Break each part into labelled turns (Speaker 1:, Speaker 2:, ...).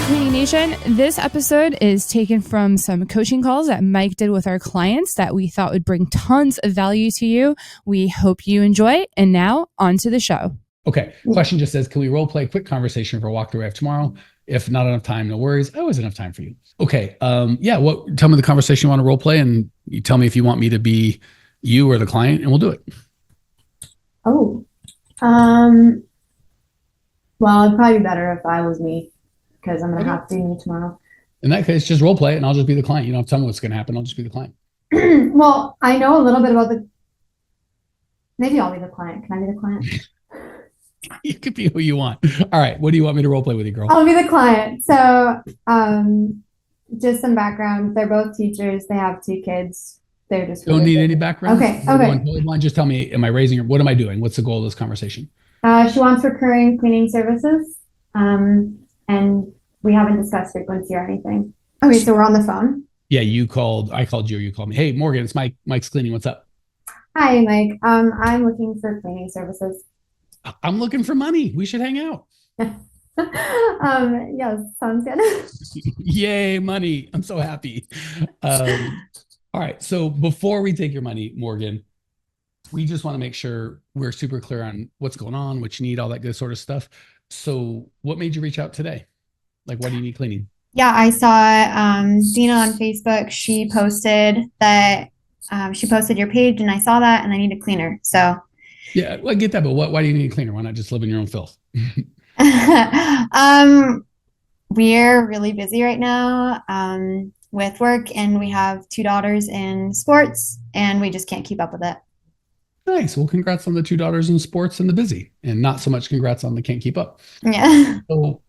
Speaker 1: Cleaning Nation, this episode is taken from some coaching calls that Mike did with our clients that we thought would bring tons of value to you. We hope you enjoy. And now on to the show.
Speaker 2: Okay. Question just says, can we role play a quick conversation for a walkthrough I have tomorrow? If not enough time, no worries. Always enough time for you. Okay. Tell me the conversation you want to role play, and you tell me if you want me to be you or the client, and we'll do it.
Speaker 3: Well, it'd probably be better if I was me, because I'm going to have to be me tomorrow.
Speaker 2: In that case, just role play it and I'll just be the client. You don't have to tell me what's going to happen. I'll just be the client.
Speaker 3: Well, I know a little bit about maybe I'll be the client. Can I be the client?
Speaker 2: You could be who you want. All right. What do you want me to role play with you, girl?
Speaker 3: I'll be the client. So, just some background. They're both teachers. They have 2 kids. They're just
Speaker 2: don't need any background.
Speaker 3: Okay.
Speaker 2: Just tell me, am I raising her? What am I doing? What's the goal of this conversation?
Speaker 3: She wants recurring cleaning services. And we haven't discussed frequency or anything. Okay, so we're on the phone.
Speaker 2: Yeah, I called you, or you called me. Hey, Morgan, it's Mike. Mike's Cleaning. What's up?
Speaker 3: Hi, Mike. I'm looking for cleaning services.
Speaker 2: I'm looking for money. We should hang out.
Speaker 3: Yes, sounds good.
Speaker 2: Yay, money. I'm so happy. All right. So before we take your money, Morgan, we just want to make sure we're super clear on what's going on, what you need, all that good sort of stuff. So what made you reach out today? Like, why do you need cleaning?
Speaker 3: Yeah, I saw Zena on Facebook. She posted that she posted your page, and I saw that, and I need a cleaner. So
Speaker 2: yeah, well, I get that, but why do you need a cleaner? Why not just live in your own filth?
Speaker 3: We're really busy right now with work, and we have 2 daughters in sports, and we just can't keep up with it.
Speaker 2: Nice. Well, congrats on the 2 daughters in sports and the busy, and not so much congrats on the can't keep up.
Speaker 3: Yeah.
Speaker 2: So,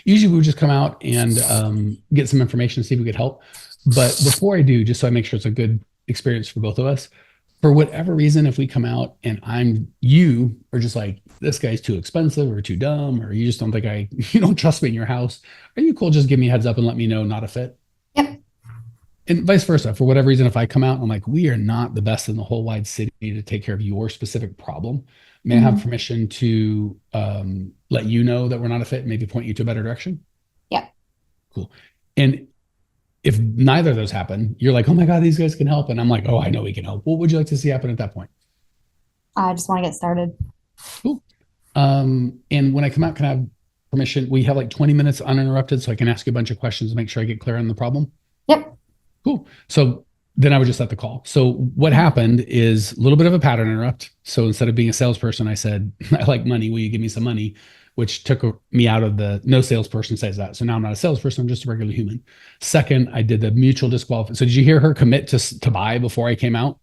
Speaker 2: usually we would just come out and get some information, see if we could help. But before I do, just so I make sure it's a good experience for both of us, for whatever reason, if we come out and you are just like, this guy's too expensive or too dumb, or you just don't think you don't trust me in your house, are you cool? Just give me a heads up and let me know not a fit.
Speaker 3: Yep.
Speaker 2: And vice versa. For whatever reason, if I come out and I'm like, we are not the best in the whole wide city to take care of your specific problem, may I have permission to let you know that we're not a fit and maybe point you to a better direction?
Speaker 3: Yeah.
Speaker 2: Cool. And if neither of those happen, you're like, oh my God, these guys can help. And I'm like, oh, I know we can help. What would you like to see happen at that point?
Speaker 3: I just want to get started.
Speaker 2: Cool. And when I come out, can I have permission? We have like 20 minutes uninterrupted, so I can ask you a bunch of questions to make sure I get clear on the problem.
Speaker 3: Yep.
Speaker 2: Cool. So then I would just set the call. So what happened is a little bit of a pattern interrupt. So instead of being a salesperson, I said, I like money. Will you give me some money? Which took me out of no salesperson says that. So now I'm not a salesperson. I'm just a regular human. Second, I did the mutual disqualification. So did you hear her commit to buy before I came out?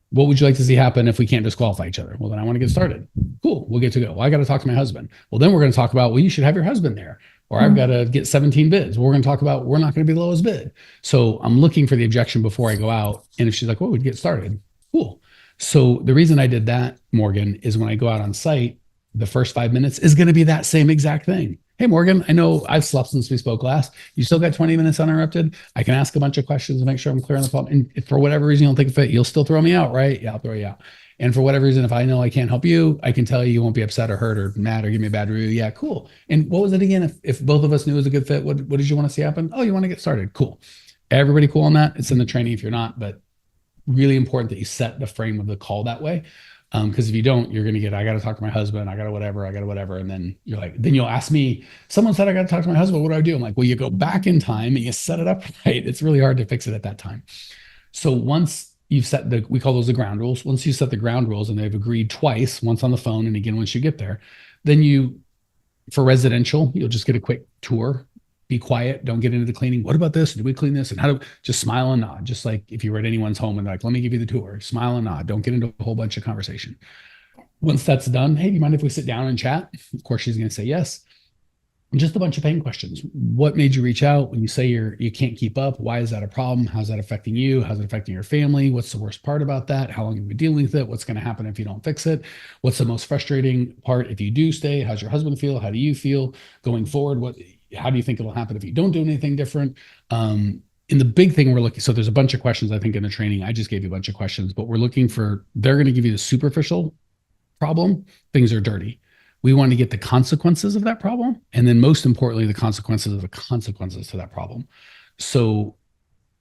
Speaker 2: What would you like to see happen if we can't disqualify each other? Well, then I want to get started. Cool. We'll get to go. Well, I got to talk to my husband. Well, then we're going to talk about, well, you should have your husband there. Or I've got to get 17 bids. We're going to talk about, we're not going to be the lowest bid. So I'm looking for the objection before I go out. And if she's like, well, we'd get started. Cool. So the reason I did that, Morgan, is when I go out on site, the first 5 minutes is going to be that same exact thing. Hey, Morgan, I know I've slept since we spoke last. You still got 20 minutes uninterrupted. I can ask a bunch of questions to make sure I'm clear on the problem. And if for whatever reason you don't think of it, you'll still throw me out, right? Yeah, I'll throw you out. And for whatever reason, if I know I can't help you, I can tell you won't be upset or hurt or mad or give me a bad review. Yeah, cool. And what was it again? If both of us knew it was a good fit, what did you want to see happen? Oh, you want to get started. Cool. Everybody cool on that? It's in the training if you're not, but really important that you set the frame of the call that way. Because if you don't, you're going to get, I got to talk to my husband. I got to whatever. And then you're like, then you'll ask me, someone said I got to talk to my husband. What do I do? I'm like, well, you go back in time and you set it up right. It's really hard to fix it at that time. So once you've set we call those the ground rules. Once you set the ground rules and they've agreed twice, once on the phone and again once you get there, then for residential, you'll just get a quick tour. Be quiet. Don't get into the cleaning. What about this? Did we clean this? And how do just smile and nod? Just like if you were at anyone's home and they're like, let me give you the tour. Smile and nod. Don't get into a whole bunch of conversation. Once that's done, hey, do you mind if we sit down and chat? Of course, she's going to say yes. Just a bunch of pain questions. What made you reach out? When you say you can't keep up, why is that a problem? How's that affecting you? How's it affecting your family? What's the worst part about that? How long have you been dealing with it? What's going to happen if you don't fix it? What's the most frustrating part if you do stay? How's your husband feel? How do you feel going forward? How do you think it'll happen if you don't do anything different? And the big thing we're looking, so there's a bunch of questions, I think, in the training. I just gave you a bunch of questions, but we're looking for, they're going to give you the superficial problem. Things are dirty. We want to get the consequences of that problem. And then most importantly, the consequences of the consequences to that problem. So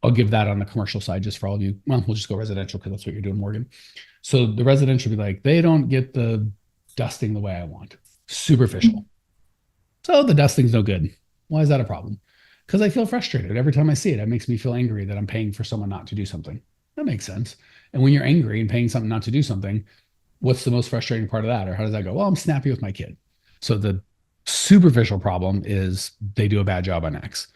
Speaker 2: I'll give that on the commercial side just for all of you. Well, we'll just go residential because that's what you're doing, Morgan. So the residential be like, they don't get the dusting the way I want. Superficial. So the dusting's no good. Why is that a problem? Because I feel frustrated. Every time I see it, it makes me feel angry that I'm paying for someone not to do something. That makes sense. And when you're angry and paying something not to do something, what's the most frustrating part of that? Or how does that go? Well, I'm snappy with my kid. So the superficial problem is they do a bad job on X.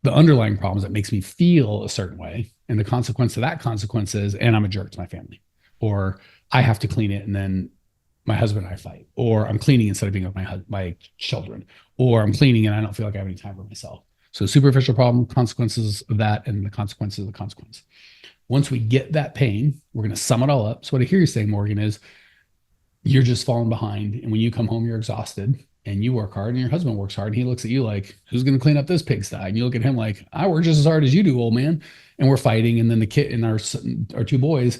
Speaker 2: The underlying problem is it makes me feel a certain way. And the consequence of that consequence is, and I'm a jerk to my family, or I have to clean it and then my husband and I fight, or I'm cleaning instead of being with my children, or I'm cleaning and I don't feel like I have any time for myself. So superficial problem, consequences of that, and the consequences of the consequence. Once we get that pain, we're going to sum it all up. So what I hear you saying, Morgan, is you're just falling behind. And when you come home, you're exhausted and you work hard and your husband works hard. And he looks at you like, who's going to clean up this pigsty? And you look at him like, I work just as hard as you do, old man. And we're fighting. And then the kid and our two boys,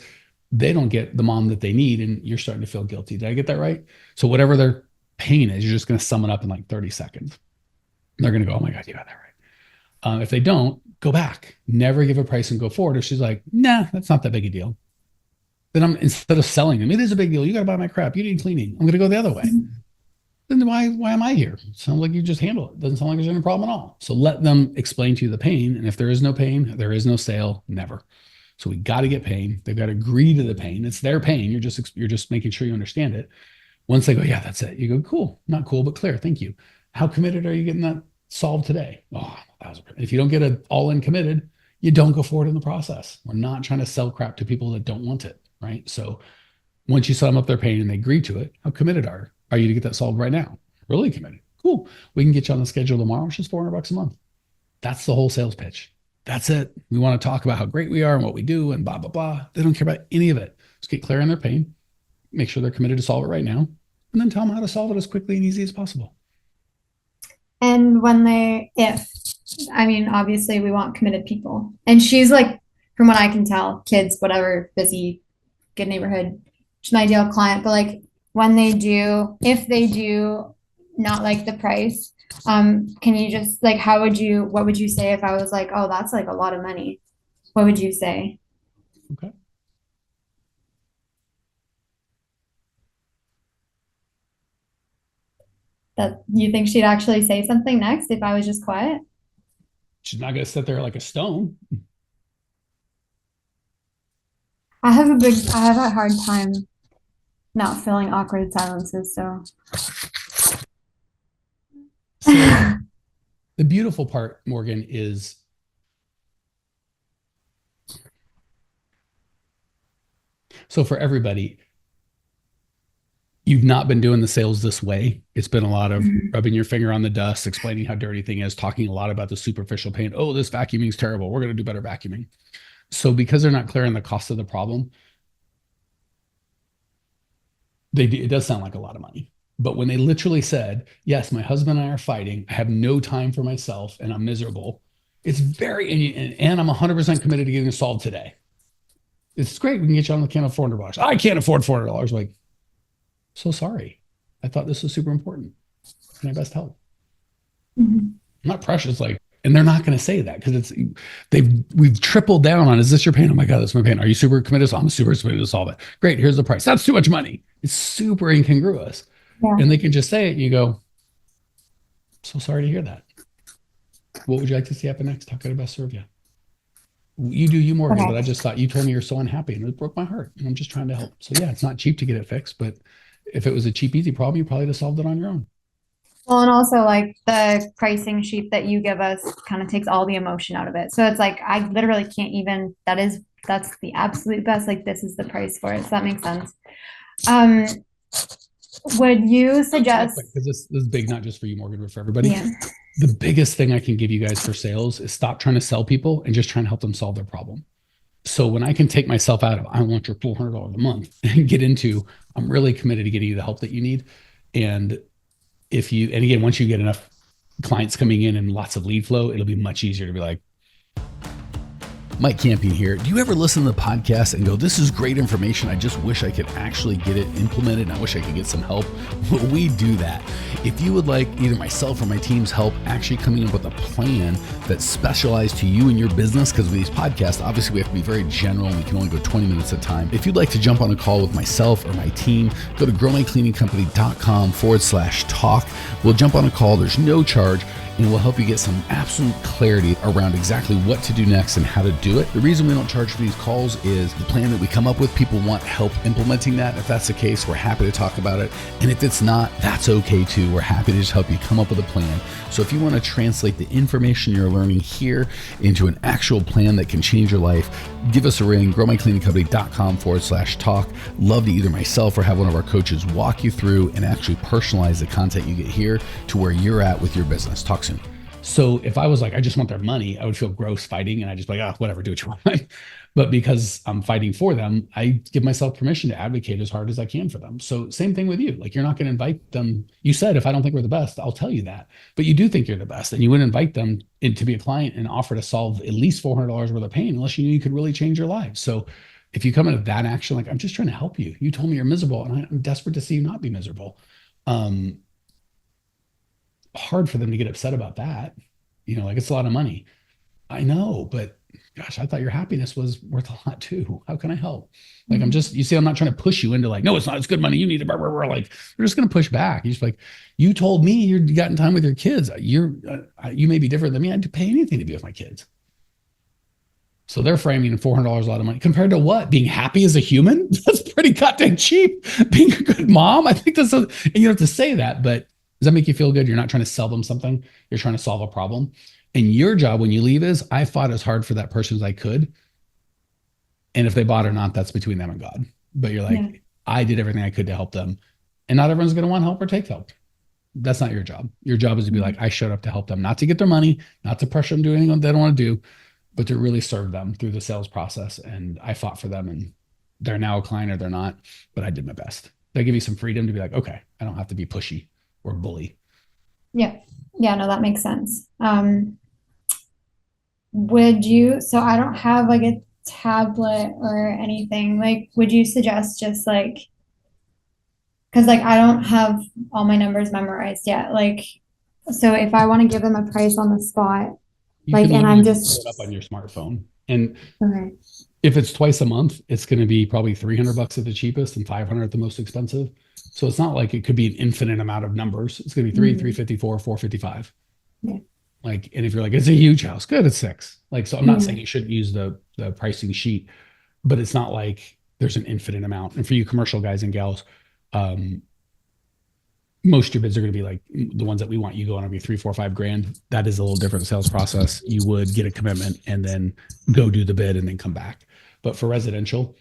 Speaker 2: they don't get the mom that they need. And you're starting to feel guilty. Did I get that right? So whatever their pain is, you're just going to sum it up in like 30 seconds. And they're going to go, oh my God, you got that right. If they don't, go back. Never give a price and go forward. If she's like, nah, that's not that big a deal. Then instead of selling them, it is a big deal. You got to buy my crap. You need cleaning. I'm going to go the other way. Then why am I here? It sounds like you just handle it. Doesn't sound like there's any problem at all. So let them explain to you the pain. And if there is no pain, there is no sale. Never. So we got to get pain. They've got to agree to the pain. It's their pain. You're just making sure you understand it. Once they go, yeah, that's it. You go, cool, not cool, but clear. Thank you. How committed are you getting that solved today? Oh, if you don't get it all in committed, you don't go forward in the process. We're not trying to sell crap to people that don't want it, right? So once you sum up their pain and they agree to it, how committed are you to get that solved right now? Really committed. Cool. We can get you on the schedule tomorrow, which is $400 a month. That's the whole sales pitch. That's it. We want to talk about how great we are and what we do and blah, blah, blah. They don't care about any of it. Just get clear on their pain, make sure they're committed to solve it right now, and then tell them how to solve it as quickly and easy as possible.
Speaker 3: And obviously we want committed people. And she's like, from what I can tell, kids, whatever, busy, good neighborhood, she's my ideal client. But like if they do not like the price, can you just like, what would you say if I was like, oh, that's like a lot of money? What would you say?
Speaker 2: Okay.
Speaker 3: That you think she'd actually say something next if I was just quiet?
Speaker 2: She's not going to sit there like a stone.
Speaker 3: I have a hard time not filling awkward silences, so.
Speaker 2: So the beautiful part, Morgan, is so for everybody, you've not been doing the sales this way. It's been a lot of rubbing your finger on the dust, explaining how dirty thing is, talking a lot about the superficial pain. Oh, this vacuuming is terrible. We're going to do better vacuuming. So because they're not clear on the cost of the problem, it does sound like a lot of money. But when they literally said, yes, my husband and I are fighting, I have no time for myself and I'm miserable. It's and I'm 100% committed to getting it solved today. It's great. We can get you on the can't afford $400. I can't afford $400. Like, so sorry. I thought this was super important. Can I best help?
Speaker 3: Mm-hmm.
Speaker 2: Not precious, like, and they're not going to say that because we've tripled down on, is this your pain? Oh my God, that's my pain. Are you super committed? So I'm super committed to solve it. Great. Here's the price. That's too much money. It's super incongruous. Yeah. And they can just say it and you go, so sorry to hear that. What would you like to see happen next? How could I best serve you? You do you, Morgan, okay. But I just thought you told me you're so unhappy and it broke my heart. And I'm just trying to help. So yeah, it's not cheap to get it fixed, but if it was a cheap, easy problem, you probably would have solved it on your own.
Speaker 3: Well, and also like the pricing sheet that you give us kind of takes all the emotion out of it. So it's like, I literally can't even, that's the absolute best. Like this is the price for it. So that makes sense. Would you suggest,
Speaker 2: because this is big, not just for you, Morgan, but for everybody.
Speaker 3: Yeah.
Speaker 2: The biggest thing I can give you guys for sales is stop trying to sell people and just trying to help them solve their problem. So when I can take myself out of, I want your $400 a month and get into, I'm really committed to getting you the help that you need. And again, once you get enough clients coming in and lots of lead flow, it'll be much easier to be like,
Speaker 4: Mike Campion here. Do you ever listen to the podcast and go, this is great information, I just wish I could actually get it implemented and I wish I could get some help? Well, we do that. If you would like either myself or my team's help actually coming up with a plan that's specialized to you and your business, because with these podcasts, obviously we have to be very general and we can only go 20 minutes at a time. If you'd like to jump on a call with myself or my team, go to growmycleaningcompany.com/talk. We'll jump on a call. There's no charge. And we'll help you get some absolute clarity around exactly what to do next and how to do it. The reason we don't charge for these calls is the plan that we come up with, people want help implementing that. If that's the case, we're happy to talk about it. And if it's not, that's okay too. We're happy to just help you come up with a plan. So if you want to translate the information you're learning here into an actual plan that can change your life, give us a ring, growmycleaningcompany.com/talk. Love to either myself or have one of our coaches walk you through and actually personalize the content you get here to where you're at with your business. Talk soon.
Speaker 2: So if I was like, I just want their money, I would feel gross fighting and I just be like, whatever, do what you want. But because I'm fighting for them, I give myself permission to advocate as hard as I can for them. So same thing with you. Like, you're not going to invite them. You said, if I don't think we're the best, I'll tell you that. But you do think you're the best, and you wouldn't invite them in to be a client and offer to solve at least $400 worth of pain unless you knew you could really change your life. So if you come into that action, like, I'm just trying to help you. You told me you're miserable and I'm desperate to see you not be miserable. Hard for them to get upset about that. Like, it's a lot of money. I know, but gosh, I thought your happiness was worth a lot too. How can I help? Like, I'm not trying to push you into like, no, it's not, it's good money, you need it. Like, we're just going to push back. You're just like, you told me you're getting time with your kids. You may be different than me. I'd pay anything to be with my kids. So they're framing $400 a lot of money compared to what? Being happy as a human? That's pretty goddamn cheap. Being a good mom. I think and you don't have to say that, but does that make you feel good? You're not trying to sell them something. You're trying to solve a problem. And your job when you leave is, I fought as hard for that person as I could. And if they bought or not, that's between them and God. But you're like, I did everything I could to help them. And not everyone's going to want help or take help. That's not your job. Your job is to be like, I showed up to help them, not to get their money, not to pressure them to do anything they don't want to do, but to really serve them through the sales process. And I fought for them, and they're now a client or they're not, but I did my best. They give you some freedom to be like, okay, I don't have to be pushy or bully.
Speaker 3: Yeah, no, that makes sense. So I don't have like a tablet or anything. Like, would you suggest just like, because like I don't have all my numbers memorized yet. Like, so if I want to give them a price on the spot, and I'm just
Speaker 2: pull it up on your smartphone. And
Speaker 3: okay.
Speaker 2: If it's twice a month, it's going to be probably $300 at the cheapest and $500 at the most expensive. So it's not like it could be an infinite amount of numbers. It's going to be $350, $455.
Speaker 3: Yeah.
Speaker 2: Like, and if you're like, it's a huge house, good, it's $6. Like, so I'm not saying you shouldn't use the pricing sheet, but it's not like there's an infinite amount. And for you commercial guys and gals, most of your bids are going to be like the ones that we want you to go on will be $3, $4, $5,000. That is a little different sales process. You would get a commitment and then go do the bid and then come back. But for residential,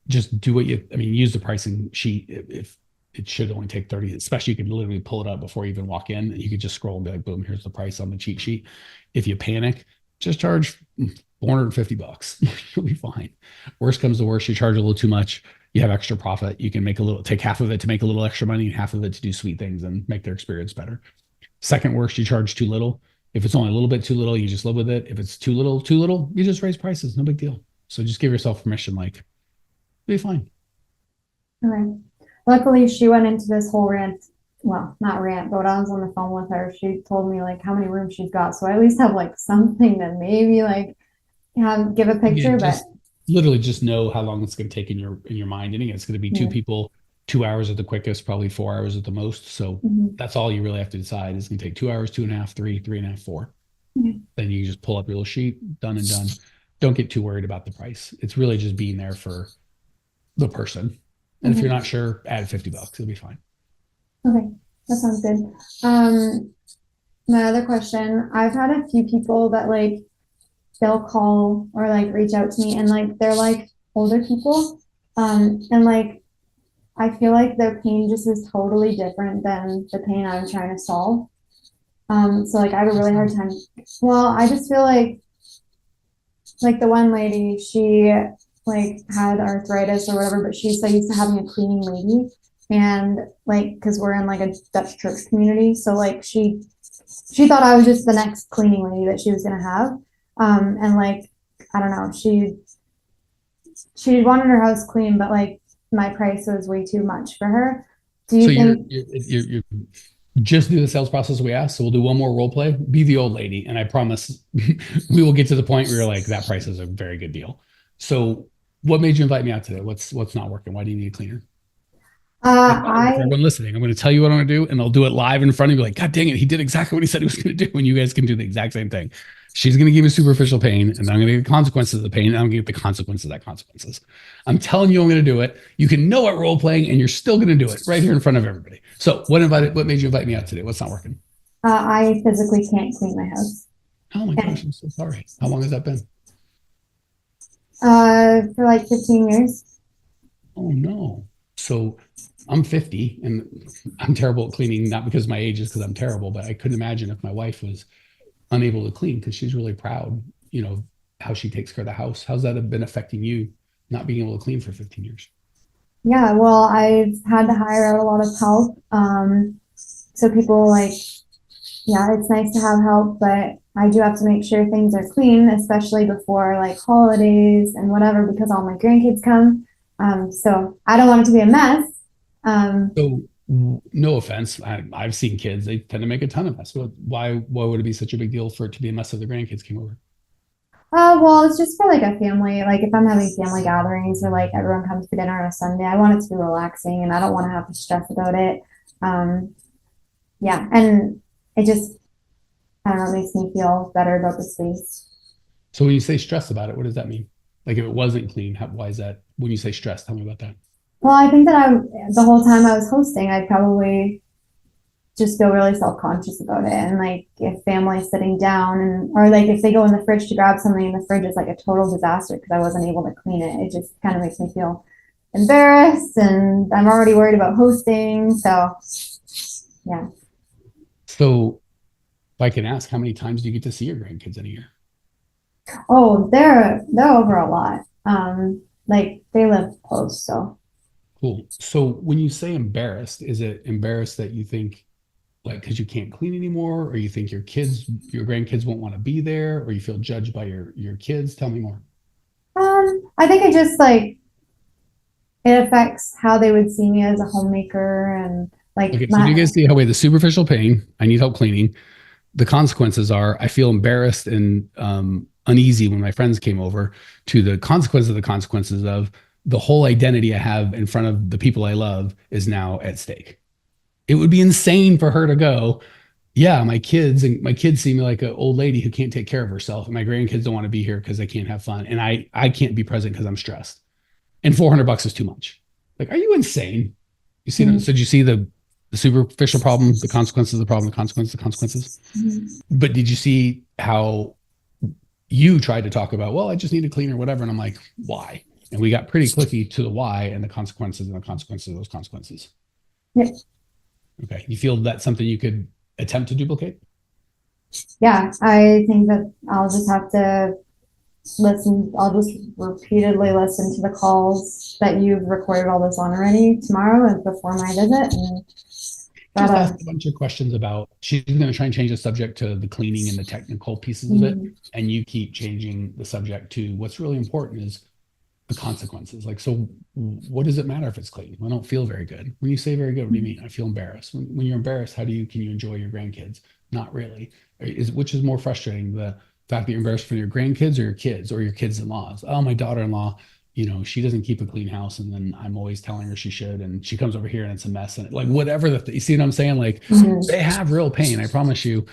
Speaker 2: just do use the pricing sheet. If it should only take 30, especially you can literally pull it up before you even walk in, and you could just scroll and be like, boom, here's the price on the cheat sheet. If you panic, just charge $450. You'll be fine. Worst comes to worst, you charge a little too much. You have extra profit. You can take half of it to make a little extra money and half of it to do sweet things and make their experience better. Second worst, you charge too little. If it's only a little bit too little, you just live with it. If it's too little, you just raise prices. No big deal. So just give yourself permission, like, be fine.
Speaker 3: Okay. Luckily, she went into this whole rant. Well, not rant, but when I was on the phone with her, she told me like how many rooms she's got. So I at least have like something that maybe like give a picture, but
Speaker 2: literally just know how long it's going to take in your mind. And again, it's going to be two people, 2 hours at the quickest, probably 4 hours at the most. So that's all you really have to decide. It's going to take 2 hours, 2.5, 3, 3.5, 4. Then you just pull up your little sheet, done and done. Don't get too worried about the price. It's really just being there for the person. And if you're not sure, add $50. It'll be fine.
Speaker 3: Okay, that sounds good. My other question, I've had a few people that like they'll call or like reach out to me, and like they're like older people, and like I feel like their pain just is totally different than the pain I'm trying to solve. So like I have a really hard time. Well, I just feel like the one lady, she like had arthritis or whatever, but she's so used to having a cleaning lady, and like because we're in like a Dutch church community, so like she thought I was just the next cleaning lady that she was gonna have. And like I don't know, she wanted her house clean, but like my price was way too much for her. Do you
Speaker 2: So
Speaker 3: think
Speaker 2: you're just do the sales process we asked. So we'll do one more role play. Be the old lady, and I promise we will get to the point where you're like, that price is a very good deal. So what made you invite me out today? What's not working? Why do you need a cleaner? For everyone listening, I'm going to tell you what I'm going to do, and I'll do it live in front of you. Like, God dang it, he did exactly what he said he was going to do. And you guys can do the exact same thing. She's going to give me superficial pain, and I'm going to get the consequences of the pain, and I'm going to get the consequences of that consequences. I'm telling you, I'm going to do it. You can know what role playing, and you're still going to do it right here in front of everybody. So, what made you invite me out today? What's not working?
Speaker 3: I physically can't clean my house.
Speaker 2: Oh my gosh, I'm so sorry. How long has that been?
Speaker 3: For like 15 years.
Speaker 2: Oh no. So I'm 50 and I'm terrible at cleaning, not because my age is because I'm terrible, but I couldn't imagine if my wife was unable to clean because she's really proud, how she takes care of the house. How's that been affecting you not being able to clean for 15 years?
Speaker 3: Yeah, well, I've had to hire out a lot of help. So people it's nice to have help, but I do have to make sure things are clean, especially before like holidays and whatever, because all my grandkids come. So I don't want it to be a mess.
Speaker 2: So no offense, I've seen kids, they tend to make a ton of mess. Why would it be such a big deal for it to be a mess if the grandkids came over?
Speaker 3: Well, it's just for like a family. Like if I'm having family gatherings or like everyone comes for dinner on a Sunday, I want it to be relaxing and I don't want to have to stress about it. Yeah, and it just, I don't know, it makes me feel better about the space.
Speaker 2: So when you say stress about it, what does that mean? Like if it wasn't clean, why is that? When you say stress, tell me about that.
Speaker 3: Well, I think that the whole time I was hosting, I'd probably just feel really self-conscious about it. And like if family's sitting down or like if they go in the fridge to grab something and the fridge is like a total disaster because I wasn't able to clean it, it just kind of makes me feel embarrassed and I'm already worried about hosting. So yeah.
Speaker 2: So if I can ask, how many times do you get to see your grandkids in a year?
Speaker 3: Oh, they're over a lot. Like they live close, so.
Speaker 2: Cool. So when you say embarrassed, is it embarrassed that you think like because you can't clean anymore, or you think your grandkids won't want to be there, or you feel judged by your kids? Tell me more.
Speaker 3: I think it just like it affects how they would see me as a homemaker and like
Speaker 2: Okay, so you guys see how the superficial pain, I need help cleaning. The consequences are I feel embarrassed and uneasy when my friends came over, to the consequences of the whole identity I have in front of the people I love is now at stake. It would be insane for her to go, yeah, my kids see me like an old lady who can't take care of herself, and my grandkids don't want to be here because they can't have fun, and I can't be present because I'm stressed, and $400 is too much. Like, are you insane? You see, so did you see the superficial problem, the consequences of the problem, the consequences? But did you see how you tried to talk about, well, I just need a cleaner, whatever, and I'm like, why? And we got pretty clicky to the why and the consequences of those consequences.
Speaker 3: Yep.
Speaker 2: Okay. You feel that's something you could attempt to duplicate?
Speaker 3: Yeah, I think that I'll just have to listen. I'll just repeatedly listen to the calls that you've recorded all this on already tomorrow and before my visit. And
Speaker 2: just ask a bunch of questions about, she's going to try and change the subject to the cleaning and the technical pieces of it. And you keep changing the subject to what's really important is the consequences. Like, so what does it matter if it's clean? I don't feel very good. When you say very good, what do you mean? I feel embarrassed. When you're embarrassed, can you enjoy your grandkids? Not really. Which is more frustrating, the fact that you're embarrassed for your grandkids or your kids or your kids-in-laws? Oh, my daughter-in-law, she doesn't keep a clean house, and then I'm always telling her she should, and she comes over here and it's a mess, and like whatever you see what I'm saying? Like they have real pain. I promise you.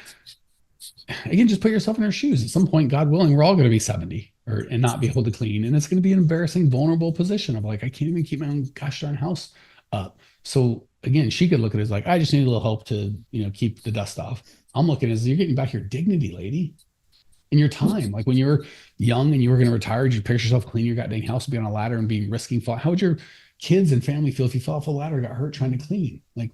Speaker 2: Again, just put yourself in her shoes. At some point, God willing, we're all going to be 70 and not be able to clean. And it's going to be an embarrassing, vulnerable position of like, I can't even keep my own gosh darn house up. So again, she could look at it as like, I just need a little help to, keep the dust off. I'm looking at it as you're getting back your dignity, lady, in your time. Like when you were young and you were going to retire, you picture yourself cleaning your goddamn house, be on a ladder and risking fall. How would your kids and family feel if you fell off a ladder and got hurt trying to clean? Like,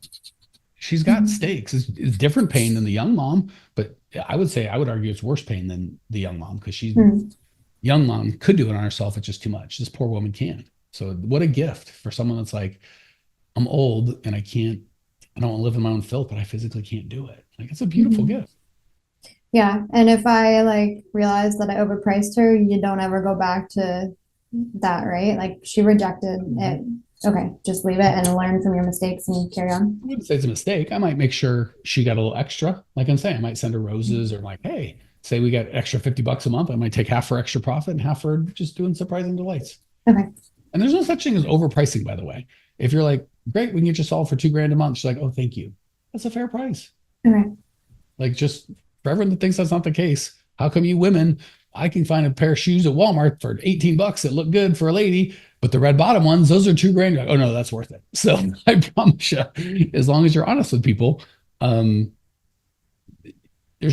Speaker 2: she's got stakes. It's different pain than the young mom, but I would argue it's worse pain than the young mom, because young mom could do it on herself. It's just too much. This poor woman can't. So what a gift for someone that's like, I'm old and I don't want to live in my own filth, but I physically can't do it. Like, it's a beautiful gift.
Speaker 3: Yeah. And if I like realize that I overpriced her, you don't ever go back to that, right? Like she rejected it. Okay, just leave it and learn from your mistakes and carry on.
Speaker 2: I wouldn't say it's a mistake. I might make sure she got a little extra. Like I'm saying, I might send her roses or like, hey, say we got extra $50 a month. I might take half for extra profit and half for just doing surprising delights.
Speaker 3: Okay.
Speaker 2: And there's no such thing as overpricing, by the way. If you're like, great, we can get you solved for $2,000 a month. She's like, oh, thank you. That's a fair price.
Speaker 3: Okay.
Speaker 2: Like just for everyone that thinks that's not the case, how come you women, I can find a pair of shoes at Walmart for $18 that look good for a lady, but the red bottom ones, those are $2,000. Like, oh no, that's worth it. So I promise you, as long as you're honest with people, there's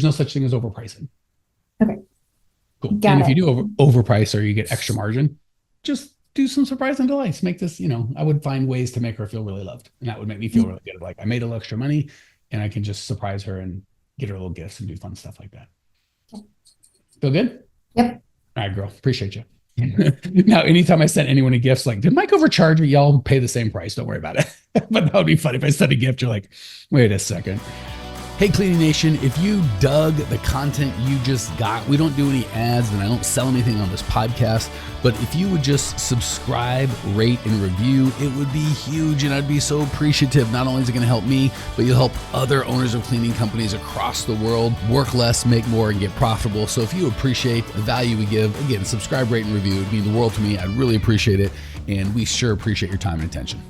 Speaker 2: no such thing as overpricing.
Speaker 3: Okay.
Speaker 2: Cool.
Speaker 3: Got
Speaker 2: and
Speaker 3: it.
Speaker 2: if you do overprice or you get extra margin, just do some surprise and delights. Make this, I would find ways to make her feel really loved. And that would make me feel really good. Like I made a little extra money and I can just surprise her and get her little gifts and do fun stuff like that. Feel good?
Speaker 3: Yep.
Speaker 2: All right, girl. Appreciate you. Now, anytime I sent anyone a gift, like, did Mike overcharge me? Y'all pay the same price. Don't worry about it. But that would be funny if I sent a gift. You're like, wait a second.
Speaker 4: Hey, Cleaning Nation, if you dug the content you just got, we don't do any ads and I don't sell anything on this podcast, but if you would just subscribe, rate, and review, it would be huge and I'd be so appreciative. Not only is it going to help me, but you'll help other owners of cleaning companies across the world work less, make more, and get profitable. So if you appreciate the value we give, again, subscribe, rate, and review. It'd mean the world to me. I'd really appreciate it. And we sure appreciate your time and attention.